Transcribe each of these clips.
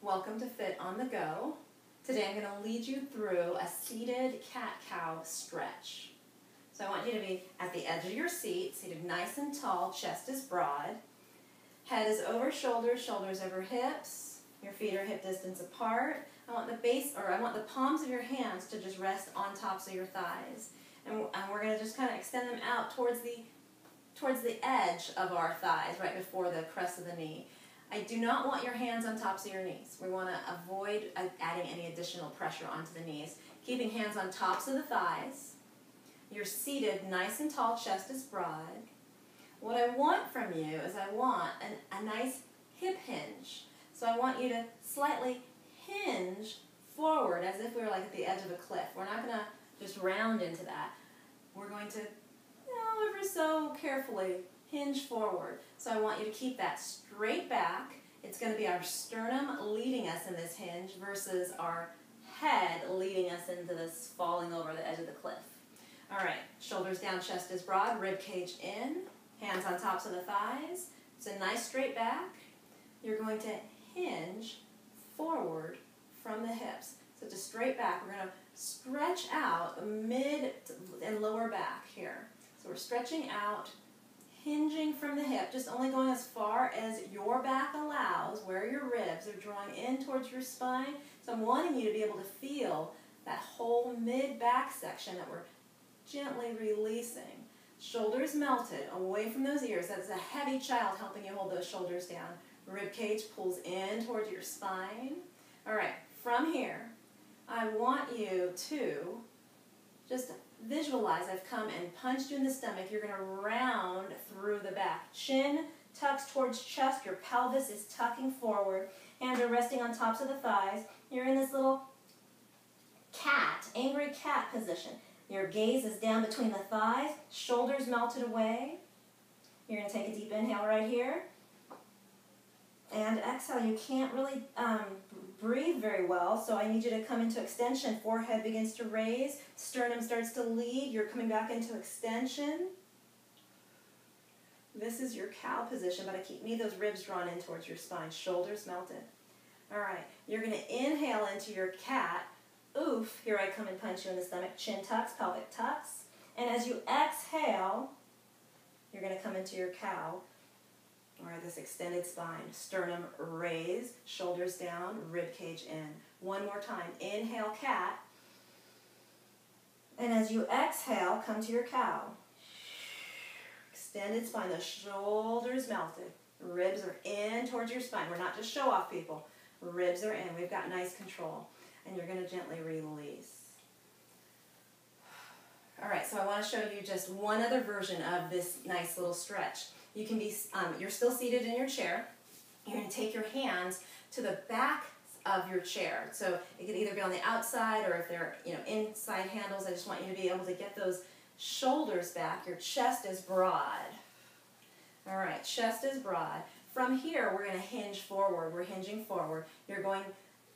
Welcome to Fit on the Go. Today I'm going to lead you through a seated cat-cow stretch. So I want you to be at the edge of your seat, seated nice and tall, chest is broad. Head is over shoulders, shoulders over hips. Your feet are hip distance apart. I want the palms of your hands to just rest on tops of your thighs. And we're going to just kind of extend them out towards the edge of our thighs, right before the crest of the knee. I do not want your hands on tops of your knees. We want to avoid adding any additional pressure onto the knees. Keeping hands on tops of the thighs. You're seated nice and tall, chest is broad. What I want from you is I want a nice hip hinge. So I want you to slightly hinge forward as if we were like at the edge of a cliff. We're not going to just round into that. We're going to, ever so carefully hinge forward. So I want you to keep that straight back. It's going to be our sternum leading us in this hinge versus our head leading us into this falling over the edge of the cliff. All right, shoulders down, chest is broad, rib cage in, hands on tops of the thighs. It's a nice straight back. You're going to hinge forward from the hips. So it's a straight back. We're going to stretch out mid and lower back here. So we're stretching out, hinging from the hip, just only going as far as your back allows, where your ribs are drawing in towards your spine. So I'm wanting you to be able to feel that whole mid-back section that we're gently releasing. Shoulders melted away from those ears. That's a heavy child helping you hold those shoulders down. Rib cage pulls in towards your spine. All right, from here, I want you to just visualize I've come and punched you in the stomach. You're going to round through the back. Chin tucks towards chest. Your pelvis is tucking forward. Hands are resting on tops of the thighs. You're in this little cat, angry cat position. Your gaze is down between the thighs. Shoulders melted away. You're going to take a deep inhale right here. And exhale. You can't really breathe very well, so I need you to come into extension. Forehead begins to raise. Sternum starts to lead. You're coming back into extension. This is your cow position, but I need those ribs drawn in towards your spine. Shoulders melted. All right. You're going to inhale into your cat. Oof. Here I come and punch you in the stomach. Chin tucks, pelvic tucks. And as you exhale, you're going to come into your cow. Or this extended spine, sternum raised, shoulders down, rib cage in. One more time. Inhale, cat. And as you exhale, come to your cow. Extended spine, the shoulders melted. Ribs are in towards your spine. We're not just show off people. Ribs are in. We've got nice control. And you're going to gently release. All right, so I want to show you just one other version of this nice little stretch. You can be, you're still seated in your chair. You're going to take your hands to the back of your chair. So it could either be on the outside or if they're inside handles. I just want you to be able to get those shoulders back. Your chest is broad. All right, chest is broad. From here, we're going to hinge forward. We're hinging forward. You're going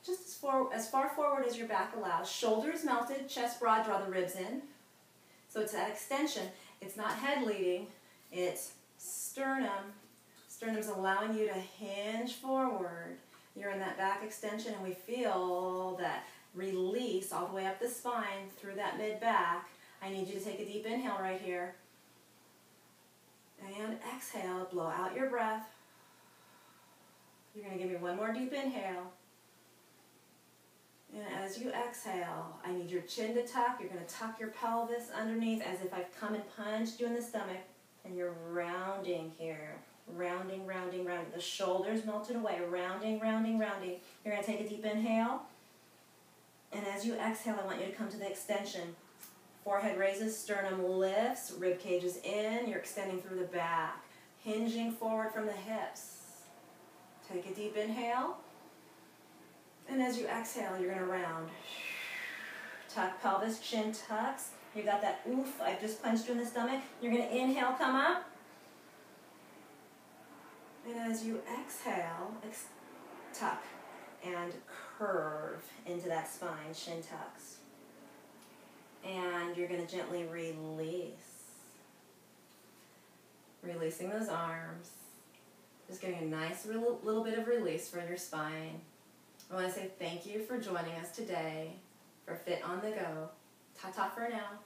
just as far forward as your back allows. Shoulders melted, chest broad, draw the ribs in. So it's that extension. It's not head leading. It's sternum. Sternum's allowing you to hinge forward. You're in that back extension, and we feel that release all the way up the spine through that mid-back. I need you to take a deep inhale right here. And exhale. Blow out your breath. You're going to give me one more deep inhale. And as you exhale, I need your chin to tuck. You're going to tuck your pelvis underneath as if I've come and punched you in the stomach. And you're rounding here. Rounding, rounding, rounding. The shoulders melted away. Rounding, rounding, rounding. You're going to take a deep inhale. And as you exhale, I want you to come to the extension. Forehead raises, sternum lifts, rib cage is in. You're extending through the back. Hinging forward from the hips. Take a deep inhale. And as you exhale, you're going to round. Tuck pelvis, chin tucks. You got that oof, I've just punched you in the stomach. You're going to inhale, come up. And as you exhale, tuck and curve into that spine, chin tucks. And you're going to gently release. Releasing those arms. Just getting a nice little bit of release for your spine. I want to say thank you for joining us today for Fit on the Go. Ta-ta for now.